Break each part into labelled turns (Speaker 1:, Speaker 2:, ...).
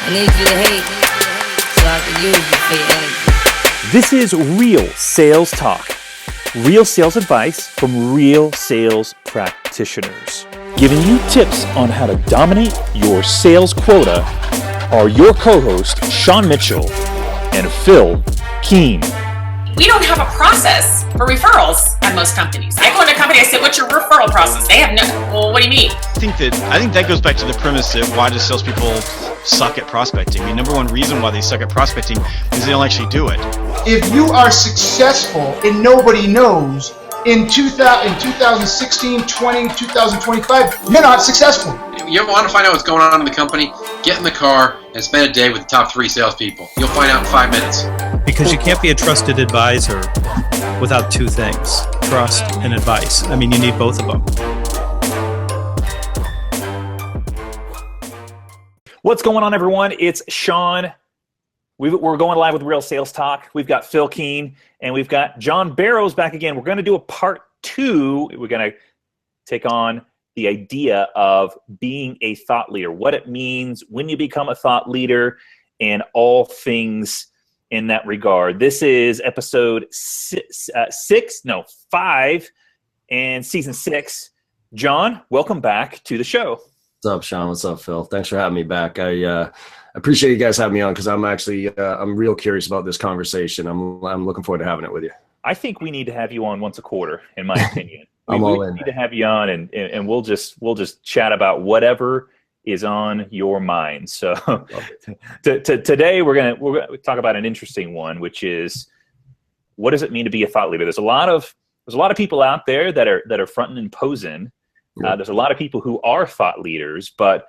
Speaker 1: I need you to hate so I can use you for your energy.
Speaker 2: This is Real Sales Talk. Real sales advice from real sales practitioners. Giving you tips on how to dominate your sales quota are your co-hosts, Sean Mitchell and Phil Keen.
Speaker 3: We don't have a process for referrals at most companies. I go into a company, I say, what's your referral process? They have no, well, what do you mean?
Speaker 4: I think that goes back to the premise of why do salespeople suck at prospecting. I mean, number one reason why they suck at prospecting is they don't actually do it.
Speaker 5: If you are successful and nobody knows, in 2016, 20, 2025, you're not successful.
Speaker 6: You ever want to find out what's going on in the company? Get in the car and spend a day with the top 3 salespeople. You'll find out in 5 minutes.
Speaker 7: Because you can't be a trusted advisor without 2 things, trust and advice. I mean, you need both of them.
Speaker 2: What's going on, everyone? It's Sean. We're going live with Real Sales Talk. We've got Phil Keen and we've got John Barrows back again. We're going to do a part 2. We're going to take on the idea of being a thought leader, what it means when you become a thought leader, and all things in that regard. This is episode 5 and season 6. John, welcome back to the show.
Speaker 8: What's up, Sean? What's up, Phil? Thanks for having me back. I appreciate you guys having me on because I'm actually I'm real curious about this conversation. I'm looking forward to having it with you.
Speaker 2: I think we need to have you on once a quarter, in my opinion.
Speaker 8: I'm all in.
Speaker 2: We need to have you on, and we'll just chat about whatever is on your mind. So today we're gonna talk about an interesting one, which is, what does it mean to be a thought leader? There's a lot of people out there that are fronting and posing. There's a lot of people who are thought leaders, but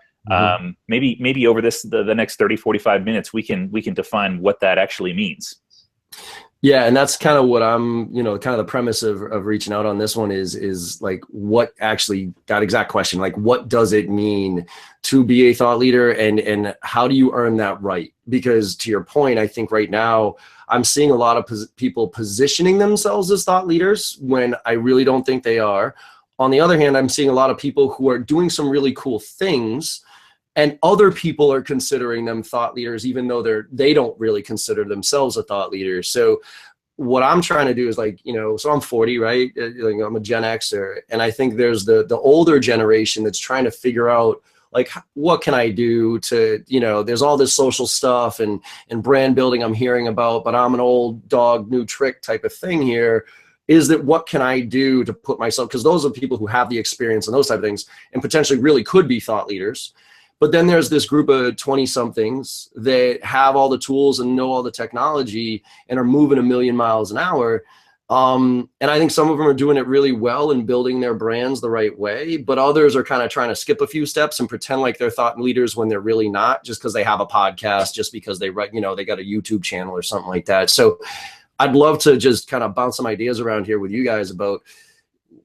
Speaker 2: maybe over the next 30, 45 minutes, we can define what that actually means.
Speaker 8: Yeah, and that's kind of what I'm, kind of the premise of reaching out on this one is like, what actually, that exact question, like, what does it mean to be a thought leader, and how do you earn that right? Because to your point, I think right now I'm seeing a lot of people positioning themselves as thought leaders when I really don't think they are. On the other hand, I'm seeing a lot of people who are doing some really cool things, and other people are considering them thought leaders, even though they don't really consider themselves a thought leader. So what I'm trying to do is, like, so I'm 40, right? I'm a Gen Xer, and I think there's the older generation that's trying to figure out, like, what can I do to, there's all this social stuff and brand building I'm hearing about, but I'm an old dog, new trick type of thing here. Is that what can I do to put myself, because those are people who have the experience and those type of things and potentially really could be thought leaders. But then there's this group of 20-somethings that have all the tools and know all the technology and are moving 1,000,000 miles an hour. And I think some of them are doing it really well and building their brands the right way, but others are kind of trying to skip a few steps and pretend like they're thought leaders when they're really not, just because they have a podcast, just because they write, they got a YouTube channel or something like that. So I'd love to just kind of bounce some ideas around here with you guys about,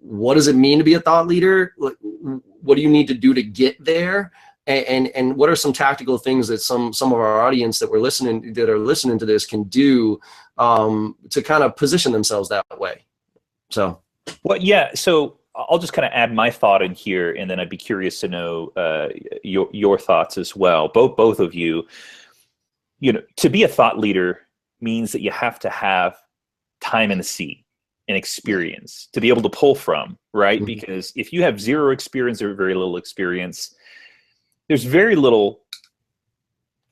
Speaker 8: what does it mean to be a thought leader? What do you need to do to get there? And what are some tactical things that some of our audience that are listening to this can do to kind of position themselves that way? So,
Speaker 2: well, yeah. So I'll just kind of add my thought in here, and then I'd be curious to know your thoughts as well. Both of you. To be a thought leader means that you have to have time in the seat and experience to be able to pull from, right? Mm-hmm. Because if you have zero experience or very little experience, there's very little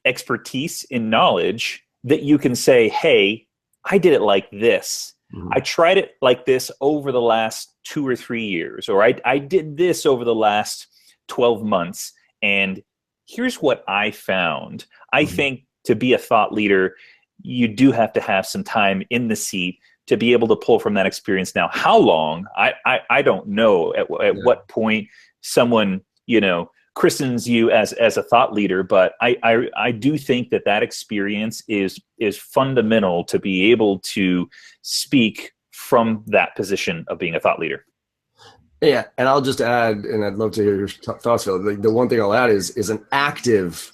Speaker 2: expertise in knowledge that you can say, hey, I did it like this. Mm-hmm. I tried it like this over the last 2 or 3 years, or I did this over the last 12 months, and here's what I found. I think to be a thought leader, you do have to have some time in the seat to be able to pull from that experience. Now, how long? I don't know at what point someone, christens you as a thought leader, but I do think that experience is fundamental to be able to speak from that position of being a thought leader.
Speaker 8: Yeah, and I'll just add, and I'd love to hear your thoughts, Phil. The one thing I'll add is an active,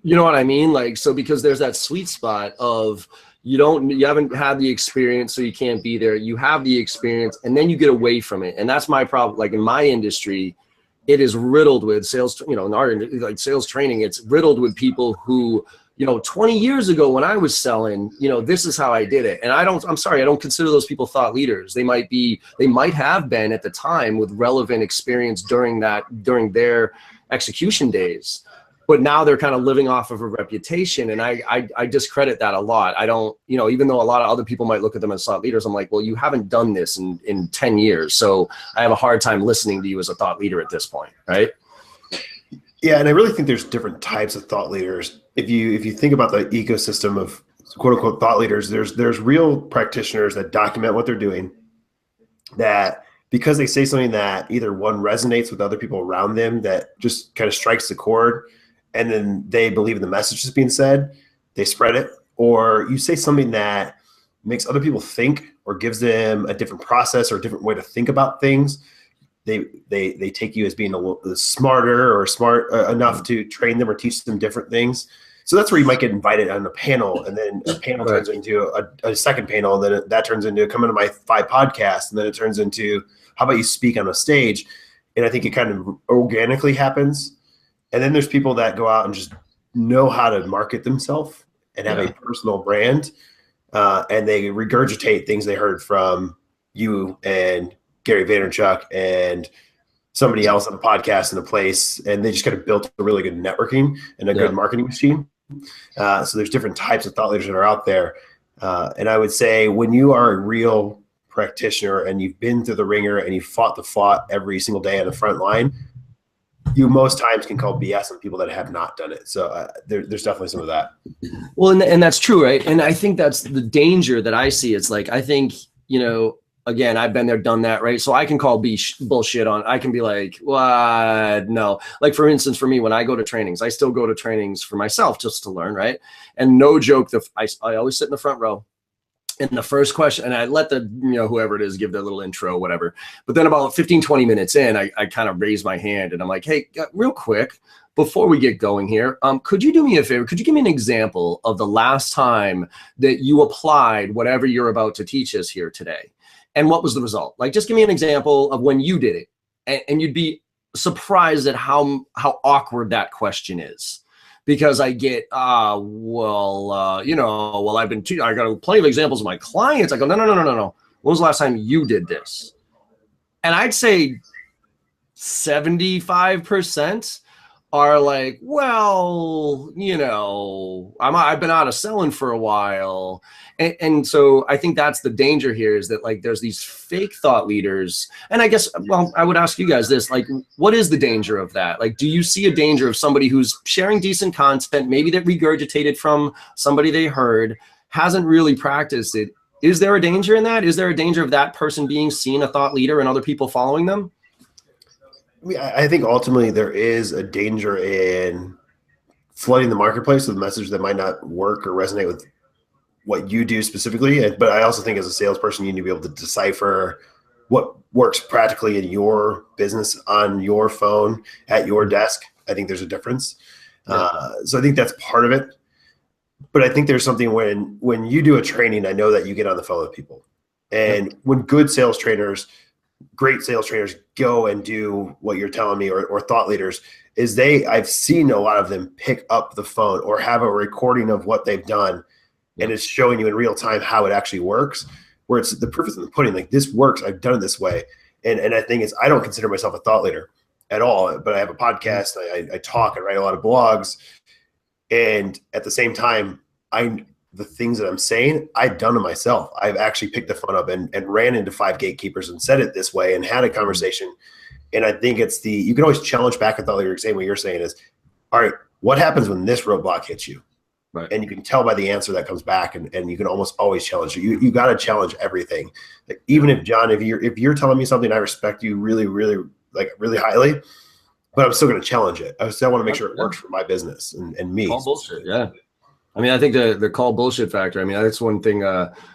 Speaker 8: you know what I mean? Like, so because there's that sweet spot of you haven't had the experience, so you can't be there. You have the experience, and then you get away from it, and that's my problem. Like in my industry, it is riddled with sales, in our like sales training, it's riddled with people who, 20 years ago when I was selling, this is how I did it. And I'm sorry, I don't consider those people thought leaders. They might have been at the time with relevant experience during their execution days, but now they're kind of living off of a reputation. And I discredit that a lot. I don't, even though a lot of other people might look at them as thought leaders, I'm like, well, you haven't done this in 10 years. So I have a hard time listening to you as a thought leader at this point. Right.
Speaker 9: Yeah. And I really think there's different types of thought leaders. If you think about the ecosystem of quote unquote thought leaders, there's real practitioners that document what they're doing, that because they say something that either one resonates with other people around them, that just kind of strikes the chord, and then they believe in the message that's being said, they spread it. Or you say something that makes other people think or gives them a different process or a different way to think about things. They take you as being a little smarter or smart enough to train them or teach them different things. So that's where you might get invited on a panel, and then a panel turns into a second panel, and then that turns into come into my 5 podcasts, and then it turns into how about you speak on a stage? And I think it kind of organically happens. And then there's people that go out and just know how to market themselves and have a personal brand, and they regurgitate things they heard from you and Gary Vaynerchuk and somebody else on a podcast in a place, and they just kind of built a really good networking and a good marketing machine. So there's different types of thought leaders that are out there. And I would say when you are a real practitioner and you've been through the ringer and you fought the fight every single day on the front line, you most times can call BS on people that have not done it. So there's definitely some of that.
Speaker 8: Well, and that's true, right? And I think that's the danger that I see. It's like, I think, again, I've been there, done that, right? So I can call bullshit on, I can be like, what? No. Like, for instance, for me, when I go to trainings, I still go to trainings for myself just to learn, right? And no joke, I always sit in the front row. And the first question, and I let the, whoever it is give their little intro, whatever. But then about 15, 20 minutes in, I kind of raise my hand and I'm like, hey, real quick, before we get going here, could you do me a favor? Could you give me an example of the last time that you applied whatever you're about to teach us here today? And what was the result? Like, just give me an example of when you did it. And you'd be surprised at how awkward that question is. Because I get, I've been, I got plenty of examples of my clients. I go, no. When was the last time you did this? And I'd say 75% are like, well, I've been out of selling for a while. And so I think that's the danger here, is that like there's these fake thought leaders. And I guess, well, I would ask you guys this, like, what is the danger of that? Like, do you see a danger of somebody who's sharing decent content, maybe that regurgitated from somebody they heard, hasn't really practiced it? Is there a danger in that? Is there a danger of that person being seen a thought leader and other people following them?
Speaker 9: I think ultimately there is a danger in flooding the marketplace with a message that might not work or resonate with what you do specifically. But I also think as a salesperson, you need to be able to decipher what works practically in your business, on your phone, at your desk. I think there's a difference. So I think that's part of it. But I think there's something when you do a training, I know that you get on the phone with people. And when good sales trainers, great sales trainers go and do what you're telling me, or thought leaders, is I've seen a lot of them pick up the phone or have a recording of what they've done, and it's showing you in real time how it actually works, where it's the proof is in the pudding. Like, this works. I've done it this way. And I think I don't consider myself a thought leader at all, but I have a podcast. I talk, I write a lot of blogs. And at the same time, the things that I'm saying, I've done it myself. I've actually picked the phone up and ran into 5 gatekeepers and said it this way and had a conversation. And I think you can always challenge back a thought leader, saying what you're saying is, all right, what happens when this roadblock hits you? Right. And you can tell by the answer that comes back, and you can almost always challenge it. You got to challenge everything. Like, even if, John, if you're telling me something, I respect you really, really, really highly, but I'm still going to challenge it. I still want to make sure it works for my business and me.
Speaker 8: Call bullshit, yeah. I mean, I think the call bullshit factor, I mean, that's one thing,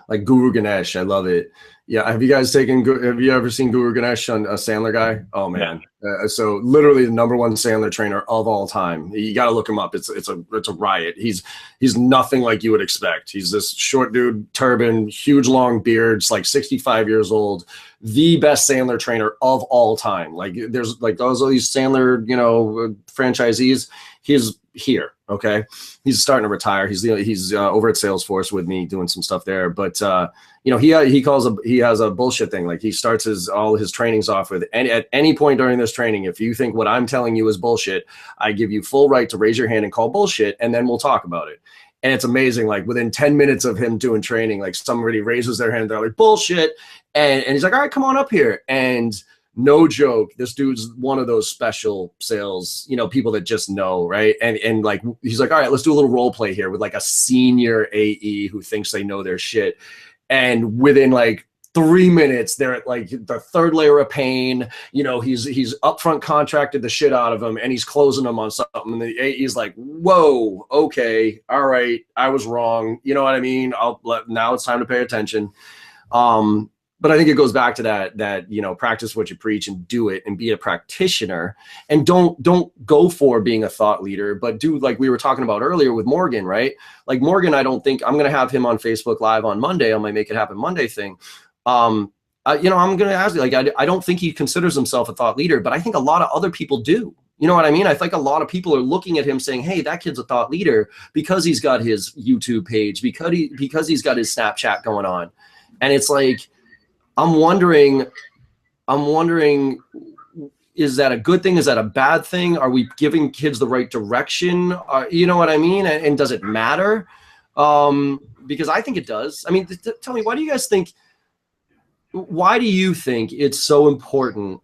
Speaker 8: like Guru Ganesh, I love it. Yeah, have you ever seen Guru Ganesh on a Sandler guy? Oh man, so literally the #1 Sandler trainer of all time. You got to look him up. It's a riot. He's nothing like you would expect. He's this short dude, turban, huge long beard, just like 65 years old. The best Sandler trainer of all time. Like there's like all these Sandler, franchisees. He's here. Okay, he's starting to retire. He's over at Salesforce with me doing some stuff there, but. He has a bullshit thing. Like he starts all his trainings off with, and at any point during this training, if you think what I'm telling you is bullshit, I give you full right to raise your hand and call bullshit, and then we'll talk about it. And it's amazing. Like within 10 minutes of him doing training, like somebody raises their hand, they're like bullshit, and he's like, all right, come on up here. And no joke, this dude's one of those special sales, people that just know, right? And like he's like, all right, let's do a little role play here with like a senior AE who thinks they know their shit. And within like 3 minutes, they're at like the third layer of pain. He's upfront contracted the shit out of them, and he's closing them on something. And the AE's like, "Whoa, okay, all right, I was wrong." You know what I mean? Now it's time to pay attention. But I think it goes back to that practice what you preach and do it and be a practitioner, and don't go for being a thought leader, but do like we were talking about earlier with Morgan, right? Like Morgan, I don't think I'm going to have him on Facebook Live on Monday on my Make It Happen Monday thing. I'm going to ask you, like, I don't think he considers himself a thought leader, but I think a lot of other people do. You know what I mean? I think a lot of people are looking at him saying, hey, that kid's a thought leader because he's got his YouTube page, because he's got his Snapchat going on. And it's like, I'm wondering, is that a good thing? Is that a bad thing? Are we giving kids the right direction? You know what I mean? And does it matter? Because I think it does. I mean, tell me, why do you think it's so important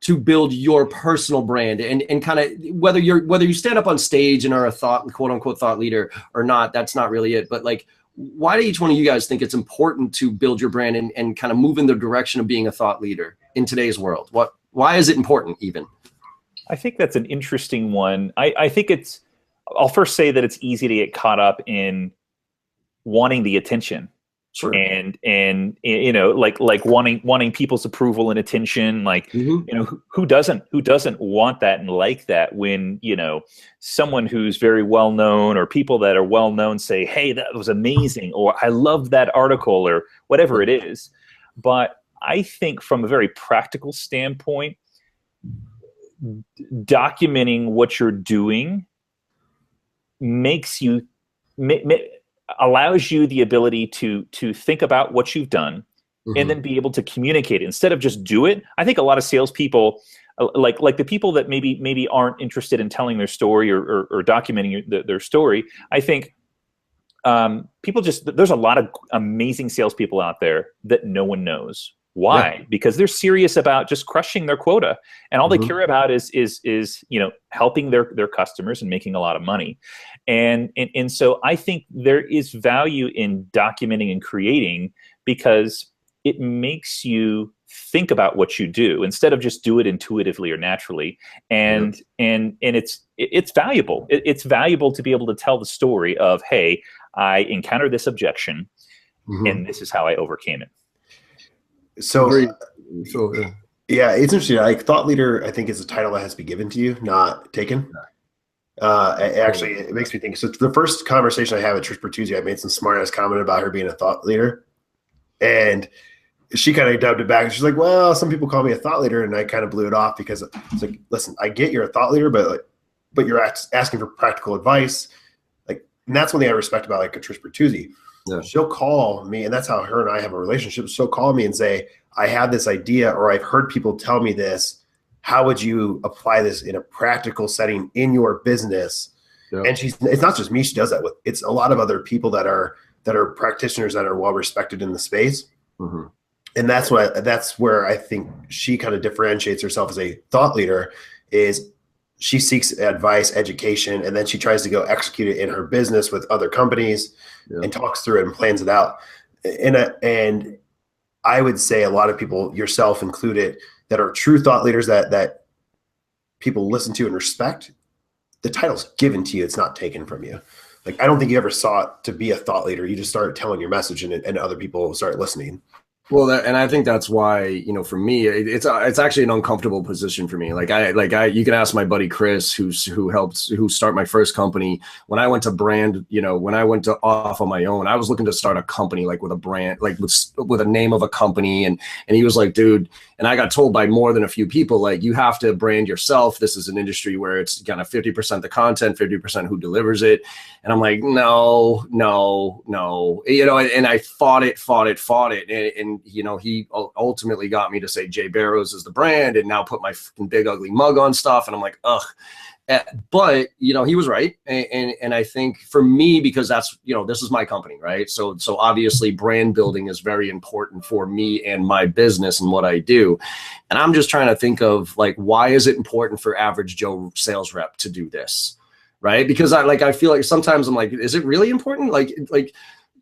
Speaker 8: to build your personal brand and kind of whether you stand up on stage and are a quote unquote thought leader or not, that's not really it. But like, why do each one of you guys think it's important to build your brand and kind of move in the direction of being a thought leader in today's world? Why is it important even?
Speaker 2: I think that's an interesting one. I think I'll first say that it's easy to get caught up in wanting the attention.
Speaker 8: Sure.
Speaker 2: And like wanting people's approval and attention, like, who doesn't want that and like that when, someone who's very well known or people that are well known say, hey, that was amazing, or I love that article, or whatever it is. But I think from a very practical standpoint, documenting what you're doing allows you the ability to think about what you've done and then be able to communicate it instead of just do it. I think a lot of salespeople, like the people that maybe aren't interested in telling their story or documenting their story. I think there's a lot of amazing salespeople out there that no one knows. Why? Yeah. Because they're serious about just crushing their quota, and all they care about is helping their customers and making a lot of money. And so I think there is value in documenting and creating because it makes you think about what you do instead of just do it intuitively or naturally. And it's valuable. It's valuable to be able to tell the story of, hey, I encountered this objection and this is how I overcame it.
Speaker 9: So yeah, it's interesting. Like thought leader, I think is a title that has to be given to you, not taken. Actually, it makes me think. So the first conversation I had with Trish Bertuzzi, I made some smart ass comment about her being a thought leader, and she kind of dubbed it back. And she's like, "Well, some people call me a thought leader," and I kind of blew it off because it's like, listen, I get you're a thought leader, but you're asking for practical advice, and that's one thing I respect about like a Trish Bertuzzi. Yeah. She'll call me, and that's how her and I have a relationship. She'll call me and say, I have this idea, or I've heard people tell me this. How would you apply this in a practical setting in your business? Yeah. And it's not just me she does that with. It's a lot of other people that are practitioners that are well respected in the space. And that's where I think she kind of differentiates herself as a thought leader is she seeks advice, education, and then she tries to go execute it in her business with other companies and talks through it and plans it out. And I would say a lot of people, yourself included, that are true thought leaders that people listen to and respect, the title's given to you. It's not taken from you. Like, I don't think you ever sought to be a thought leader. You just started telling your message and other people start listening.
Speaker 8: Well, and I think that's why, you know, for me, it's actually an uncomfortable position for me. You can ask my buddy Chris, who start my first company. When I went to brand, you know, when I went to off on my own, I was looking to start a company like with a brand, like with a name of a company, and he was like, dude, and I got told by more than a few people, like, you have to brand yourself. This is an industry where it's kind of 50% the content, 50% who delivers it. And I'm like, no, you know, and I fought it. And you know, he ultimately got me to say Jay Barrows is the brand and now put my fucking big ugly mug on stuff. And I'm like, ugh. But, you know, he was right. And I think for me, because that's, you know, this is my company, right? So obviously brand building is very important for me and my business and what I do. And I'm just trying to think of, like, why is it important for average Joe sales rep to do this? Right? Because I feel like sometimes I'm like, is it really important? Like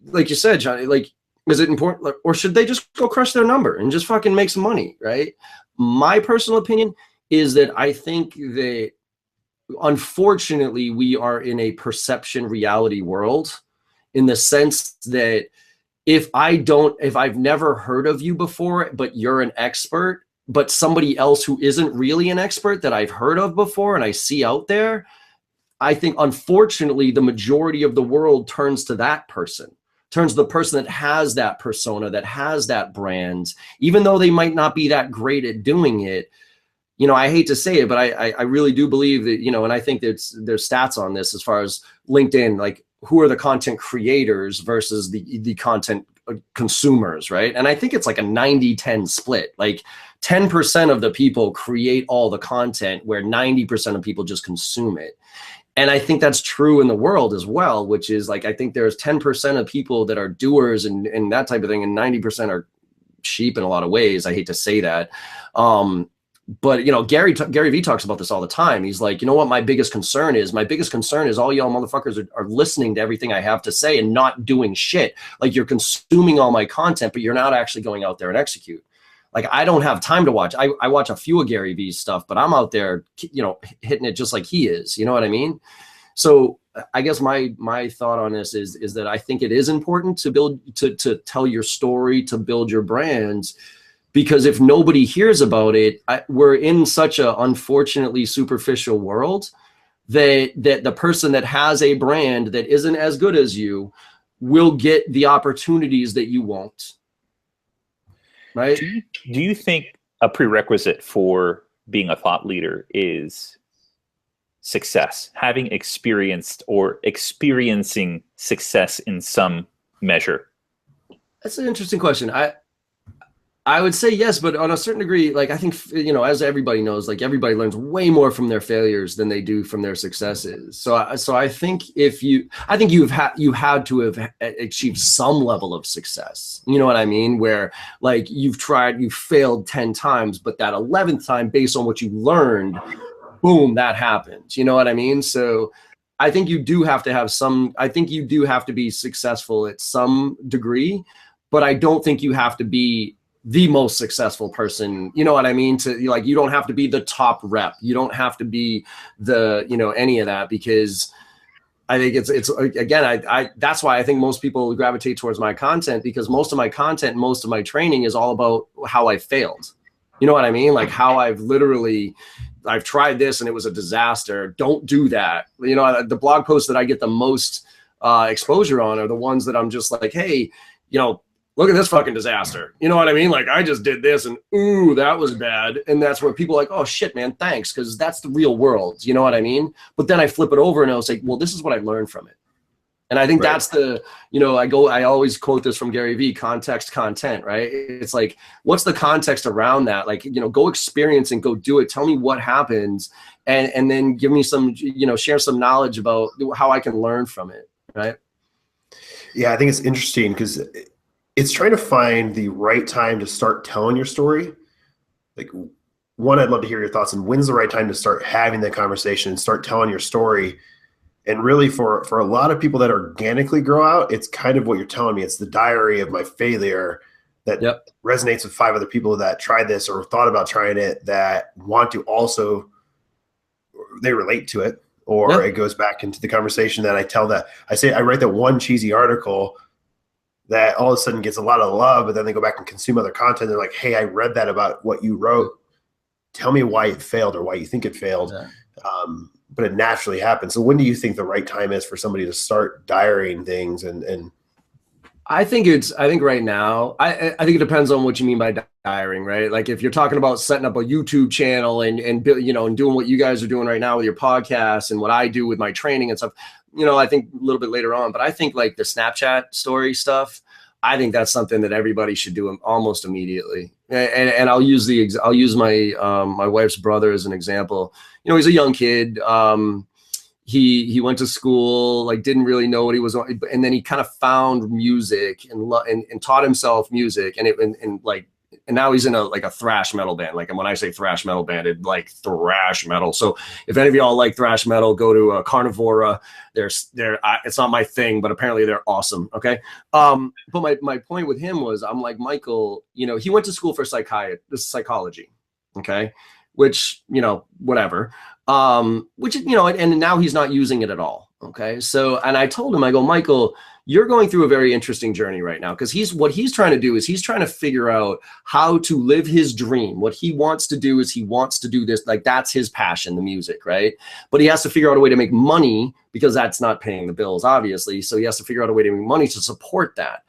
Speaker 8: you said, Johnny, like, is it important, or should they just go crush their number and just fucking make some money? Right? My personal opinion is that I think that, unfortunately, we are in a perception reality world, in the sense that if I've never heard of you before, but you're an expert, but somebody else who isn't really an expert that I've heard of before and I see out there, I think, unfortunately, the majority of the world turns to that person, turns to the person that has that persona, that has that brand, even though they might not be that great at doing it. You know, I hate to say it, but I really do believe that, you know, and I think there's stats on this as far as LinkedIn, like, who are the content creators versus the content consumers, right? And I think it's like a 90-10 split. Like 10% of the people create all the content, where 90% of people just consume it. And I think that's true in the world as well, which is like, I think there's 10% of people that are doers and that type of thing, and 90% are sheep in a lot of ways. I hate to say that. But, you know, Gary Vee talks about this all the time. He's like, you know what my biggest concern is? My biggest concern is all y'all motherfuckers are listening to everything I have to say and not doing shit. Like, you're consuming all my content, but you're not actually going out there and execute. Like, I don't have time to watch. I watch a few of Gary Vee's stuff, but I'm out there, you know, hitting it just like he is. You know what I mean? So I guess my thought on this is that I think it is important to build, to tell your story, to build your brands. Because if nobody hears about it, we're in such a unfortunately superficial world that the person that has a brand that isn't as good as you will get the opportunities that you won't. Right?
Speaker 2: Do you think a prerequisite for being a thought leader is success, having experienced or experiencing success in some measure?
Speaker 8: That's an interesting question. I would say yes, but on a certain degree, like, I think, you know, as everybody knows, like, everybody learns way more from their failures than they do from their successes. So I think you had to have achieved some level of success. You know what I mean? Where, like, you failed 10 times, but that 11th time, based on what you learned, boom, that happened. You know what I mean? So I think you do have to have you do have to be successful at some degree, but I don't think you have to be the most successful person, you know what I mean? Like, you don't have to be the top rep. You don't have to be the, you know, any of that, because I think it's again, that's why I think most people gravitate towards my content, because most of my content, most of my training is all about how I failed. You know what I mean? Like, how I've tried this and it was a disaster. Don't do that. You know, the blog posts that I get the most exposure on are the ones that I'm just like, hey, you know, look at this fucking disaster. You know what I mean? Like, I just did this and ooh, that was bad. And that's where people are like, oh shit, man, thanks. Cause that's the real world. You know what I mean? But then I flip it over and I'll say, well, this is what I learned from it. And I think that's the, you know, I always quote this from Gary Vee, context, content, right? It's like, what's the context around that? Like, you know, go experience and go do it. Tell me what happens. And then give me some, you know, share some knowledge about how I can learn from it. Right.
Speaker 9: Yeah. I think it's interesting because it's trying to find the right time to start telling your story. Like, one, I'd love to hear your thoughts on when's the right time to start having that conversation and start telling your story. And really for a lot of people that organically grow out, it's kind of what you're telling me. It's the diary of my failure that resonates with 5 other people that tried this or thought about trying it, that want to also, they relate to it, or it goes back into the conversation that I tell, that I say, I write that one cheesy article that all of a sudden gets a lot of love, but then they go back and consume other content. They're like, hey, I read that about what you wrote. Tell me why it failed or why you think it failed.
Speaker 8: Yeah.
Speaker 9: But it naturally happens. So when do you think the right time is for somebody to start diarying things? And
Speaker 8: I think right now, I think it depends on what you mean by diarying, right? Like if you're talking about setting up a YouTube channel and you know, and doing what you guys are doing right now with your podcast and what I do with my training and stuff, you know, I think a little bit later on, but I think like the Snapchat story stuff, I think that's something that everybody should do almost immediately. And I'll use my my wife's brother as an example. You know, he's a young kid. He went to school, like didn't really know what he was on, and then he kind of found music and taught himself music, and now he's in a thrash metal band. Like, and when I say thrash metal band, it's like thrash metal. So if any of y'all like thrash metal, go to Carnivora. It's not my thing, but apparently they're awesome. Okay. But my point with him was, I'm like, Michael, you know, he went to school for psychology. Okay. Which, you know, whatever. Which, you know, and now he's not using it at all. Okay. So, and I told him, I go, Michael, you're going through a very interesting journey right now, because what he's trying to do is he's trying to figure out how to live his dream. What he wants to do is he wants to do this, like that's his passion, the music, right? But he has to figure out a way to make money, because that's not paying the bills, obviously. So he has to figure out a way to make money to support that.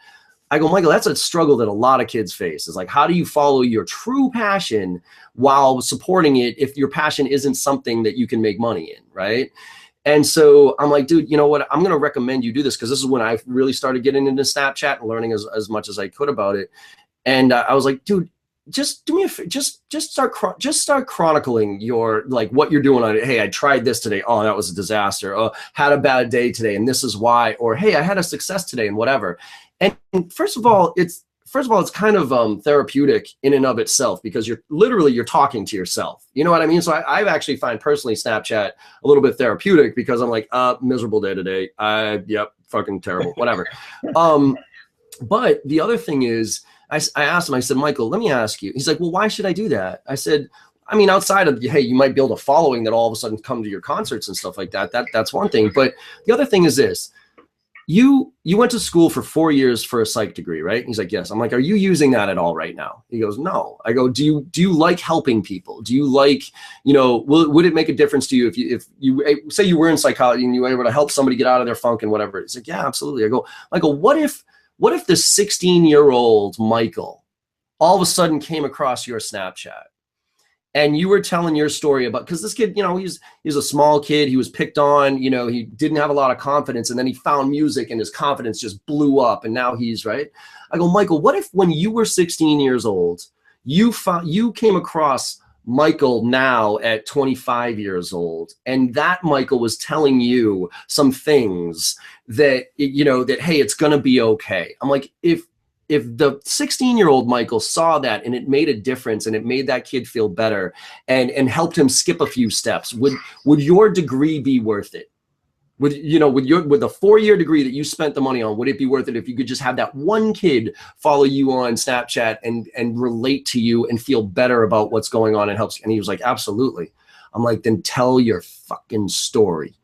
Speaker 8: I go, Michael, that's a struggle that a lot of kids face. Is like, how do you follow your true passion while supporting it if your passion isn't something that you can make money in, right? And so I'm like, dude, you know what? I'm going to recommend you do this, because this is when I really started getting into Snapchat and learning as much as I could about it. And I was like, dude, just do me a just start chronicling your, like, what you're doing on it. Hey, I tried this today. Oh, that was a disaster. Oh, had a bad day today, and this is why. Or, hey, I had a success today, and whatever. And first of all, it's kind of therapeutic in and of itself, because you're talking to yourself. You know what I mean? So I actually find personally Snapchat a little bit therapeutic, because I'm like, miserable day today. Yep, fucking terrible, whatever. But the other thing is, I asked him, I said, Michael, let me ask you. He's like, well, why should I do that? I said, I mean, outside of, hey, you might build a following that all of a sudden come to your concerts and stuff like that. That's one thing. But the other thing is this. You went to school for 4 years for a psych degree, right? He's like, yes. I'm like, are you using that at all right now? He goes, no. I go, do you like helping people? Do you like, you know, would it make a difference to you if you say you were in psychology and you were able to help somebody get out of their funk and whatever? He's like, yeah, absolutely. I go, what if the 16-year-old Michael all of a sudden came across your Snapchat? And you were telling your story about, because this kid, you know, he's a small kid. He was picked on, you know, he didn't have a lot of confidence. And then he found music and his confidence just blew up. And now he's right. I go, Michael, what if when you were 16 years old, you came across Michael now at 25 years old, and that Michael was telling you some things that, you know, that, hey, it's going to be okay. I'm like, if the 16-year-old Michael saw that and it made a difference and it made that kid feel better and helped him skip a few steps, would your degree be worth it? With the 4-year degree that you spent the money on, would it be worth it if you could just have that one kid follow you on Snapchat and relate to you and feel better about what's going on and helps? And he was like, absolutely. I'm like, then tell your fucking story.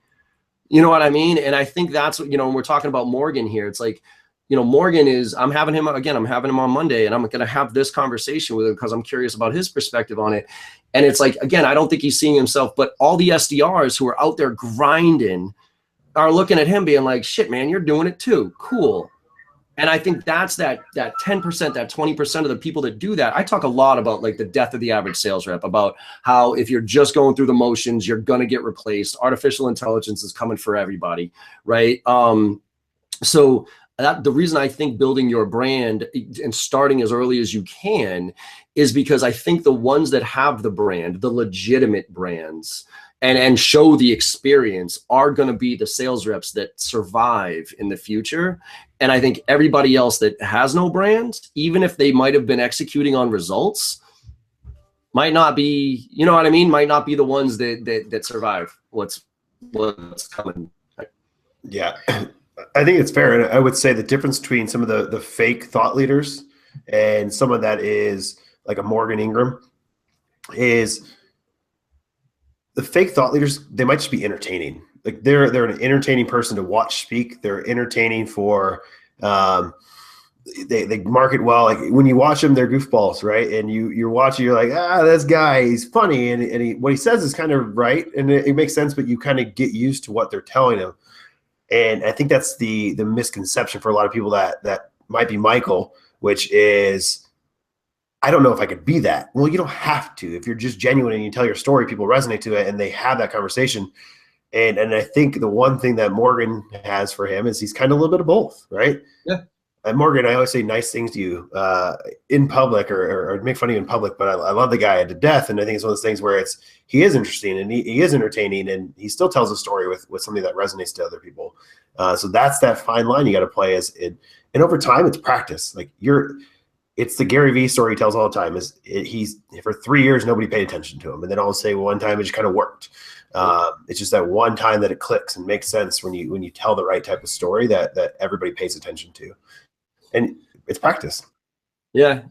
Speaker 8: You know what I mean? And I think that's what, you know, when we're talking about Morgan here, it's like, you know, Morgan I'm having him on Monday, and I'm going to have this conversation with him because I'm curious about his perspective on it. And it's like, again, I don't think he's seeing himself, but all the SDRs who are out there grinding are looking at him being like, shit, man, you're doing it too. Cool. And I think that's that 10%, that 20% of the people that do that. I talk a lot about like the death of the average sales rep, about how if you're just going through the motions, you're going to get replaced. Artificial intelligence is coming for everybody. Right. So the reason I think building your brand and starting as early as you can is because I think the ones that have the brand, the legitimate brands, and show the experience are going to be the sales reps that survive in the future. And I think everybody else that has no brand, even if they might have been executing on results, might not be, you know what I mean? Might not be the ones that survive what's coming.
Speaker 9: Yeah. I think it's fair. And I would say the difference between some of the fake thought leaders and someone that is like a Morgan Ingram is the fake thought leaders. They might just be entertaining. Like they're an entertaining person to watch speak. They're entertaining for, they market well. Like when you watch them, they're goofballs, right? And you're watching, you're like, this guy, he's funny, and what he says is kind of right, and it makes sense, but you kind of get used to what they're telling him. And I think that's the misconception for a lot of people that might be Michael, which is, I don't know if I could be that. Well, you don't have to. If you're just genuine and you tell your story, people resonate to it and they have that conversation. And I think the one thing that Morgan has for him is he's kind of a little bit of both, right?
Speaker 8: Yeah.
Speaker 9: And Morgan, I always say nice things to you in public or make fun of you in public, but I love the guy to death. And I think it's one of those things where he is interesting and he is entertaining and he still tells a story with something that resonates to other people. So that's that fine line you got to play and over time it's practice. Like it's the Gary Vee story he tells all the time he's for 3 years, nobody paid attention to him. And then I'll say one time it just kind of worked. It's just that one time that it clicks and makes sense when you tell the right type of story that everybody pays attention to. And it's practice.
Speaker 8: Yeah.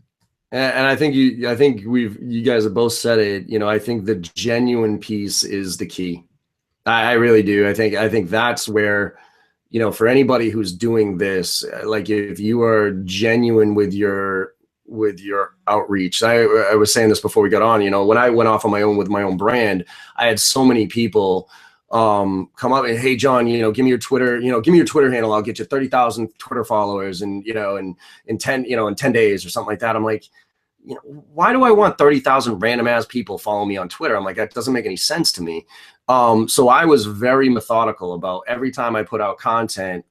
Speaker 8: And I think you guys have both said it, you know, I think the genuine piece is the key. I really do. I think that's where, you know, for anybody who's doing this, like if you are genuine with your outreach, I was saying this before we got on, you know, when I went off on my own with my own brand, I had so many people come up and, hey, John, you know, give me your Twitter handle. I'll get you 30,000 Twitter followers and, you know, in 10 days or something like that. I'm like, you know, why do I want 30,000 random ass people following me on Twitter? I'm like, that doesn't make any sense to me. So I was very methodical about every time I put out content,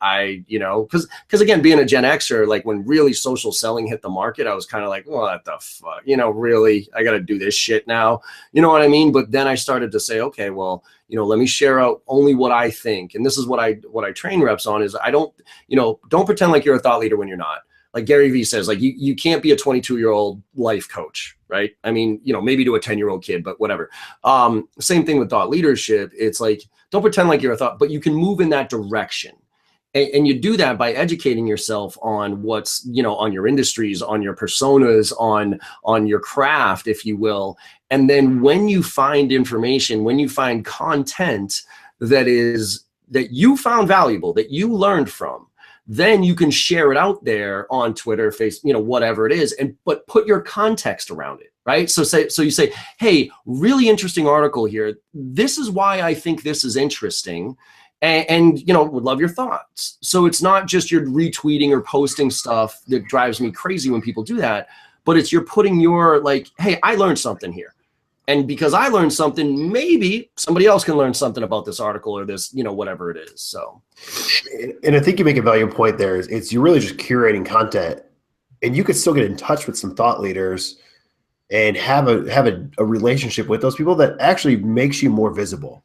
Speaker 8: you know, cause again, being a Gen Xer, like when really social selling hit the market, I was kind of like, what the fuck, you know, really, I got to do this shit now. You know what I mean? But then I started to say, okay, well, you know, let me share out only what I think. And this is what I train reps on is don't pretend like you're a thought leader when you're not. Like Gary Vee says, like you can't be a 22-year-old life coach, right? I mean, you know, maybe to a 10-year-old kid, but whatever. Same thing with thought leadership. It's like, don't pretend like you're a thought, but you can move in that direction. And you do that by educating yourself on what's, you know, on your industries, on your personas, on your craft, if you will. And then when you find information, when you find content that you found valuable, that you learned from, then you can share it out there on Twitter, Facebook, you know, whatever it is, but put your context around it, right? So you say, hey, really interesting article here. This is why I think this is interesting. And you know, would love your thoughts. So it's not just you're retweeting or posting stuff that drives me crazy when people do that, but it's you're putting your like, hey, I learned something here. And because I learned something, maybe somebody else can learn something about this article or this, you know, whatever it is. So,
Speaker 9: and I think you make a valuable point there. It's you're really just curating content, and you could still get in touch with some thought leaders and have a relationship with those people that actually makes you more visible.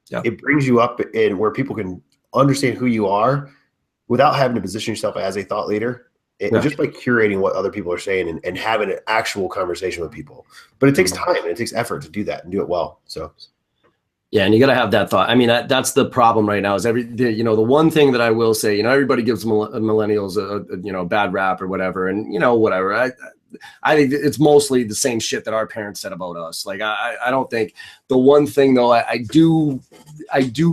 Speaker 8: Yeah.
Speaker 9: It brings you up in where people can understand who you are without having to position yourself as a thought leader. And just by curating what other people are saying and having an actual conversation with people. But it takes time and it takes effort to do that and do it well. So,
Speaker 8: yeah, and you got to have that thought. I mean, that's the problem right now is the one thing that I will say, you know, everybody gives millennials a bad rap or whatever. And, you know, whatever. I think it's mostly the same shit that our parents said about us. Like, I don't think the one thing though, I do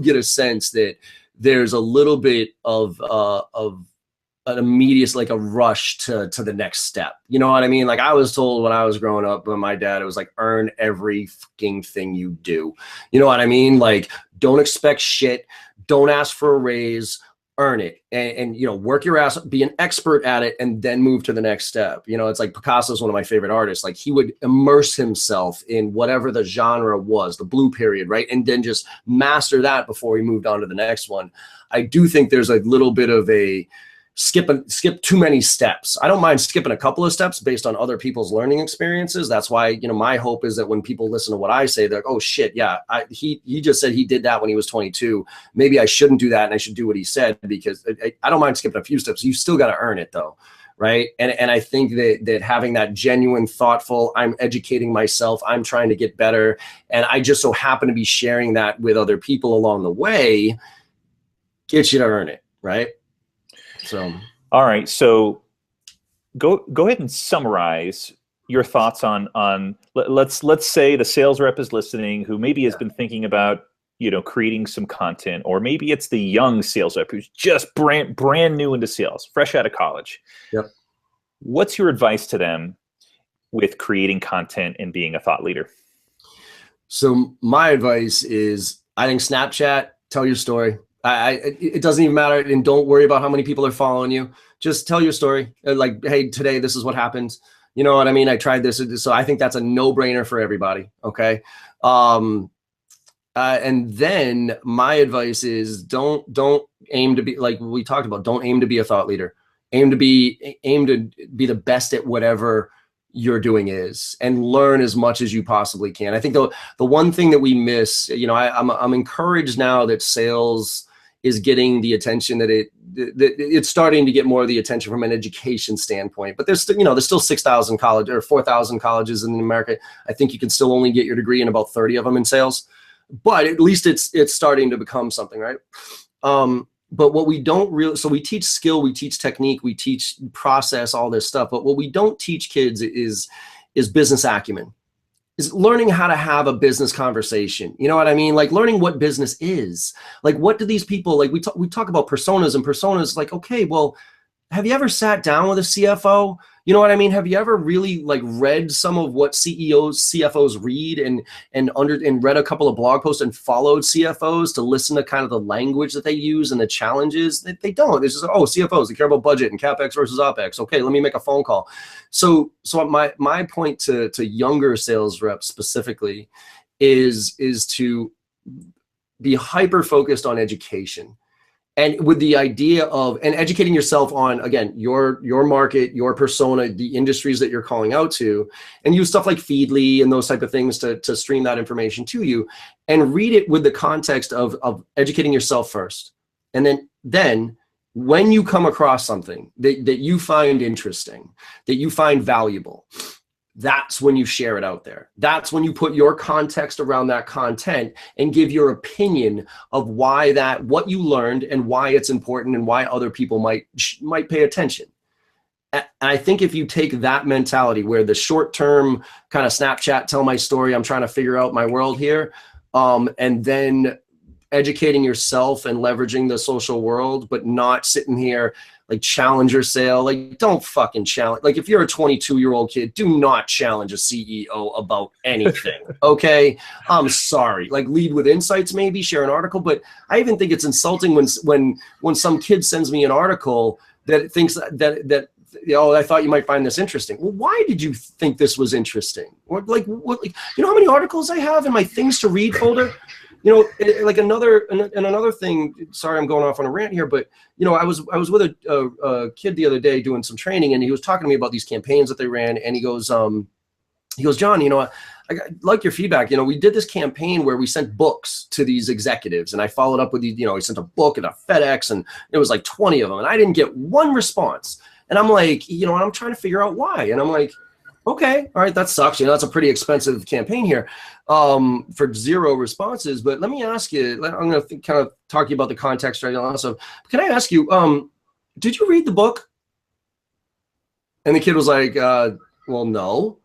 Speaker 8: get a sense that there's a little bit of an immediate, like a rush to the next step. You know what I mean? Like I was told when I was growing up by my dad, it was like, earn every fucking thing you do. You know what I mean? Like, don't expect shit. Don't ask for a raise, earn it. And you know, work your ass, be an expert at it, and then move to the next step. You know, it's like Picasso's one of my favorite artists. Like he would immerse himself in whatever the genre was, the blue period, right? And then just master that before he moved on to the next one. I do think there's a little bit of a, skip too many steps. I don't mind skipping a couple of steps based on other people's learning experiences. That's why, you know, my hope is that when people listen to what I say, they're like, oh shit, yeah, he just said he did that when he was 22. Maybe I shouldn't do that and I should do what he said, because I don't mind skipping a few steps. You still got to earn it though, right? And I think that having that genuine, thoughtful, I'm educating myself, I'm trying to get better, and I just so happen to be sharing that with other people along the way, gets you to earn it, right? So,
Speaker 2: all right. So go ahead and summarize your thoughts on let's say the sales rep is listening who maybe has been thinking about, you know, creating some content, or maybe it's the young sales rep who's just brand new into sales, fresh out of college.
Speaker 8: Yep.
Speaker 2: What's your advice to them with creating content and being a thought leader?
Speaker 8: So my advice is, I think Snapchat, tell your story. It doesn't even matter, and don't worry about how many people are following you. Just tell your story. Like, hey, today this is what happened. You know what I mean? I tried this. So I think that's a no-brainer for everybody. Okay. And then my advice is don't aim to be, like we talked about, don't aim to be a thought leader. Aim to be the best at whatever you're doing is, and learn as much as you possibly can. I think the one thing that we miss, you know, I'm encouraged now that sales is getting the attention that it's starting to get more of the attention from an education standpoint. But there's still, you know, there's still 6,000 college or 4,000 colleges in America. I think you can still only get your degree in about 30 of them in sales, but at least it's starting to become something, right? But what we don't really, so we teach skill, we teach technique, we teach process, all this stuff. But what we don't teach kids is business acumen, is learning how to have a business conversation. You know what I mean? Like learning what business is. Like, what do these people, like we talk about personas, and personas, like, okay, well, have you ever sat down with a CFO? You know what I mean? Have you ever really like read some of what CFOs read and read a couple of blog posts and followed CFOs to listen to kind of the language that they use and the challenges? They don't. It's just, oh, CFOs, they care about budget and CapEx versus OpEx. Okay, let me make a phone call. So my point to younger sales reps specifically is to be hyper focused on education. And with the idea of, and educating yourself on, again, your market, your persona, the industries that you're calling out to, and use stuff like Feedly and those type of things to stream that information to you, and read it with the context of educating yourself first. And then when you come across something that you find interesting, that you find valuable, that's when you share it out there. That's when you put your context around that content and give your opinion of why what you learned and why it's important and why other people might pay attention. And I think if you take that mentality, where the short-term kind of Snapchat, tell my story, I'm trying to figure out my world here, and then educating yourself and leveraging the social world, but not sitting here like challenger sale. Like, don't fucking challenge. Like, if you're a 22-year-old kid, do not challenge a CEO about anything. Okay, I'm sorry. Like, lead with insights, maybe share an article. But I even think it's insulting when some kid sends me an article that thinks that I thought you might find this interesting. Well, why did you think this was interesting? What, you know how many articles I have in my things to read folder? You know, like another thing, sorry, I'm going off on a rant here, but, you know, I was with a kid the other day doing some training, and he was talking to me about these campaigns that they ran. And he goes, John, you know, I like your feedback. You know, we did this campaign where we sent books to these executives, and I followed up with these, you know, he sent a book and a FedEx, and it was like 20 of them, and I didn't get one response. And I'm like, you know, and I'm trying to figure out why. And I'm like, okay, all right, that sucks. You know, that's a pretty expensive campaign here for 0 responses. But let me ask you, I'm going to kind of talk to you about the context right now. So can I ask you, did you read the book? And the kid was like, well, no.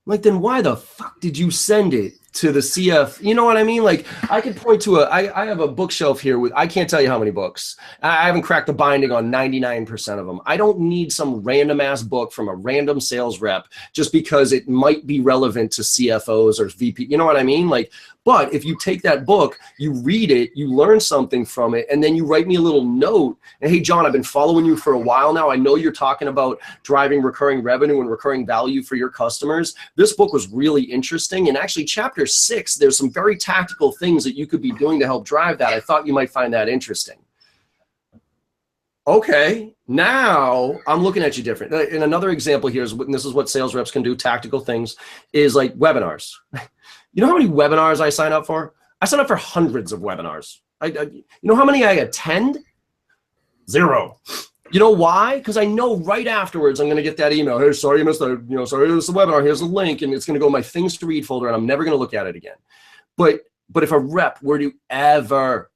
Speaker 8: I'm like, then why the fuck did you send it to the CF? You know what I mean? Like, I could point to I have a bookshelf here with, I can't tell you how many books. I haven't cracked the binding on 99% of them. I don't need some random ass book from a random sales rep just because it might be relevant to CFOs or VP. You know what I mean? Like, but if you take that book, you read it, you learn something from it, and then you write me a little note. And hey, John, I've been following you for a while now. I know you're talking about driving recurring revenue and recurring value for your customers. This book was really interesting. And actually, chapter 6, there's some very tactical things that you could be doing to help drive that. I thought you might find that interesting. Okay, now I'm looking at you different. And another example here is, and this is what sales reps can do, tactical things, is like webinars. You know how many webinars I sign up for? I sign up for hundreds of webinars. You know how many I attend? 0. You know why? Because I know right afterwards I'm going to get that email. Hey, sorry you missed the, you know, sorry this is the webinar. Here's the link, and it's going to go in my things to read folder, and I'm never going to look at it again. But if a rep were to ever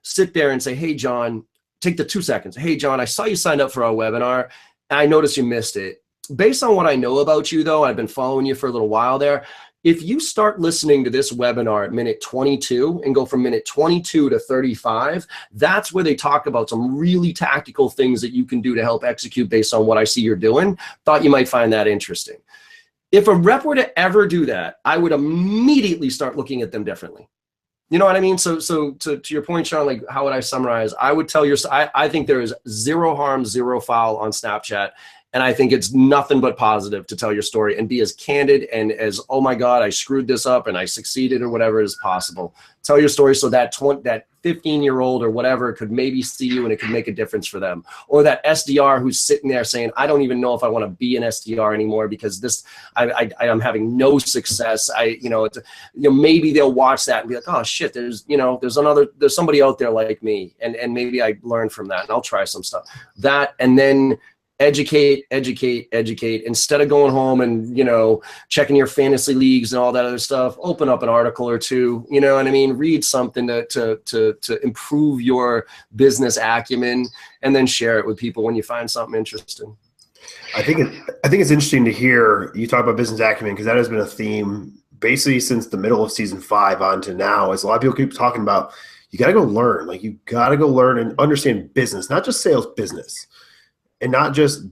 Speaker 8: sit there and say, hey, John, take the 2 seconds. Hey, John, I saw you signed up for our webinar, and I noticed you missed it. Based on what I know about you, though, I've been following you for a little while there. If you start listening to this webinar at minute 22 and go from minute 22 to 35, that's where they talk about some really tactical things that you can do to help execute based on what I see you're doing. Thought you might find that interesting. If a rep were to ever do that, I would immediately start looking at them differently. You know what I mean? So to your point, Sean, like how would I summarize? I would tell I think there is zero harm, zero foul on Snapchat. And I think it's nothing but positive to tell your story and be as candid and as, oh my God, I screwed this up and I succeeded or whatever is possible. Tell your story so that 15-year-old or whatever could maybe see you and it could make a difference for them. Or that SDR who's sitting there saying, I don't even know if I want to be an SDR anymore because I'm having no success. Maybe they'll watch that and be like, oh shit, there's somebody out there like me. And maybe I learn from that and I'll try some stuff. That, and then educate instead of going home and checking your fantasy leagues and all that other stuff. Open up an article or two, you know what I mean? Read something to improve your business acumen, and then share it with people when you find something interesting.
Speaker 9: I think it's interesting to hear you talk about business acumen, because that has been a theme basically since the middle of season 5 on to now. As a lot of people keep talking about, you got to go learn. Like, you got to go learn and understand business, not just sales business. And not just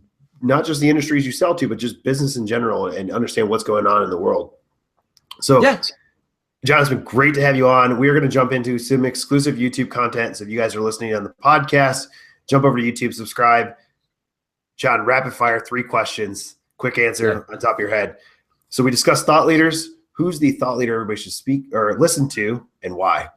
Speaker 9: the industries you sell to, but just business in general, and understand what's going on in the world. So, yeah. John, it's been great to have you on. We are going to jump into some exclusive YouTube content. So if you guys are listening on the podcast, jump over to YouTube, subscribe. John, rapid fire, 3 questions, quick answer on top of your head. So we discussed thought leaders. Who's the thought leader everybody should speak or listen to, and why?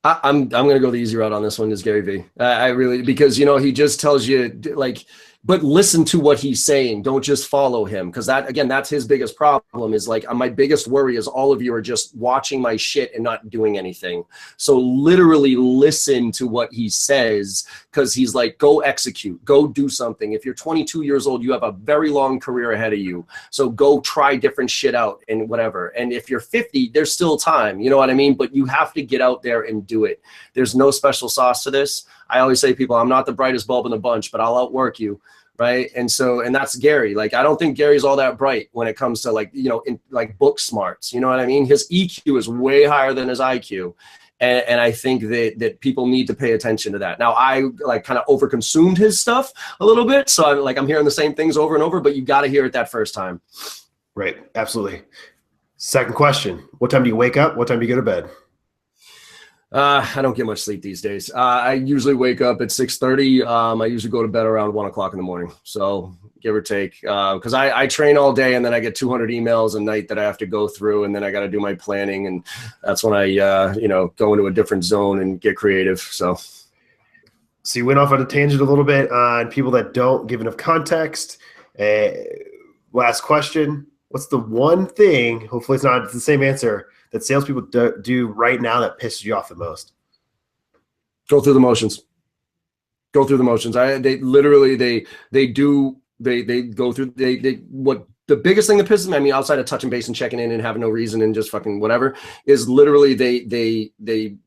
Speaker 8: I'm going to go the easy route on this one, is Gary Vee. I really, because, he just tells you, like, but listen to what he's saying. Don't just follow him. Because that's his biggest problem, is like, my biggest worry is all of you are just watching my shit and not doing anything. So literally listen to what he says, because he's like, go execute, go do something. If you're 22 years old, you have a very long career ahead of you. So go try different shit out and whatever. And if you're 50, there's still time, you know what I mean? But you have to get out there and do it. There's no special sauce to this. I always say to people, I'm not the brightest bulb in the bunch, but I'll outwork you. Right. And that's Gary. Like, I don't think Gary's all that bright when it comes to like book smarts. You know what I mean? His EQ is way higher than his IQ. And I think that people need to pay attention to that. Now, I like kind of overconsumed his stuff a little bit. So I'm hearing the same things over and over, but you got to hear it that first time.
Speaker 9: Right. Absolutely. Second question. What time do you wake up? What time do you go to bed?
Speaker 8: I don't get much sleep these days. I usually wake up at 6:30. I usually go to bed around 1 o'clock in the morning. So give or take, because I train all day, and then I get 200 emails a night that I have to go through, and then I got to do my planning, and that's when I go into a different zone and get creative. So
Speaker 9: you went off on a tangent a little bit on people that don't give enough context. Last question. What's the one thing, hopefully it's not the same answer, that salespeople do right now that pisses you off the most?
Speaker 8: Go through the motions. Go through the motions. They go through, what the biggest thing that pisses me, I mean, outside of touching base and checking in and having no reason and just fucking whatever, is literally they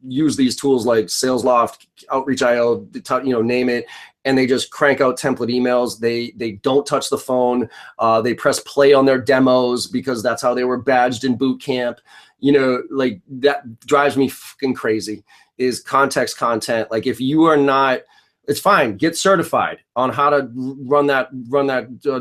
Speaker 8: use these tools like SalesLoft, Outreach.io, name it, and they just crank out template emails. They don't touch the phone. They press play on their demos because that's how they were badged in boot camp. Like, that drives me fucking crazy, is context content. Like, if you are not, it's fine, get certified on how to run that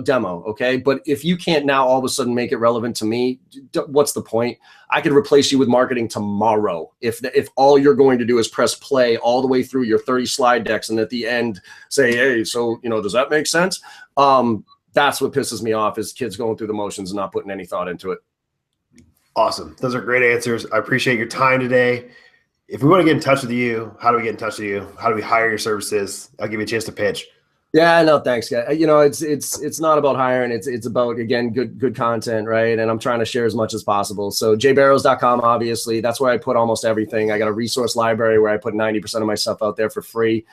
Speaker 8: demo, okay? But if you can't now all of a sudden make it relevant to me, what's the point? I could replace you with marketing tomorrow if all you're going to do is press play all the way through your 30 slide decks and at the end say, hey, so does that make sense? That's what pisses me off, is kids going through the motions and not putting any thought into it.
Speaker 9: Awesome. Those are great answers. I appreciate your time today. If we want to get in touch with you, how do we get in touch with you? How do we hire your services? I'll give you a chance to pitch.
Speaker 8: Yeah, no, thanks, guys. It's not about hiring. It's about, again, good content, right? And I'm trying to share as much as possible. So jbarrows.com, obviously, that's where I put almost everything. I got a resource library where I put 90% of my stuff out there for free.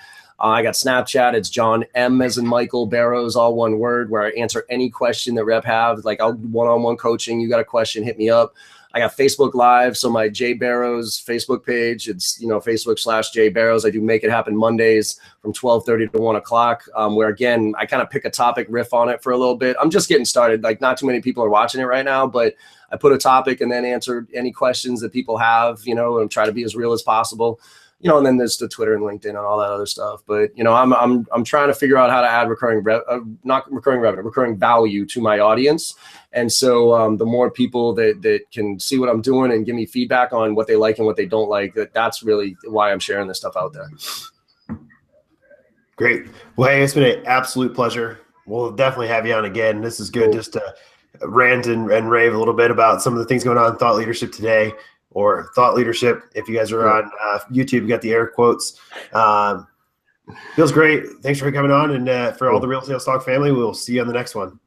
Speaker 8: I got Snapchat. It's John M as in Michael, Barrows, all one word, where I answer any question that rep have. Like, I'll one-on-one coaching. You got a question, hit me up. I got Facebook Live, so my Jay Barrows Facebook page, it's, Facebook/Jay Barrows. I do Make It Happen Mondays from 12:30 to 1 o'clock, where again, I kind of pick a topic, riff on it for a little bit. I'm just getting started. Like, not too many people are watching it right now, but I put a topic and then answer any questions that people have, and try to be as real as possible. And then there's the Twitter and LinkedIn and all that other stuff. But I'm trying to figure out how to add recurring value to my audience. And so the more people that can see what I'm doing and give me feedback on what they like and what they don't like, that's really why I'm sharing this stuff out there.
Speaker 9: Great. Well, hey, it's been an absolute pleasure. We'll definitely have you on again. This is good. Cool. Just to rant and rave a little bit about some of the things going on in thought leadership today. Or thought leadership. If you guys are on YouTube, you got the air quotes. Feels great. Thanks for coming on. And for all the Real Sales Talk family, we'll see you on the next one.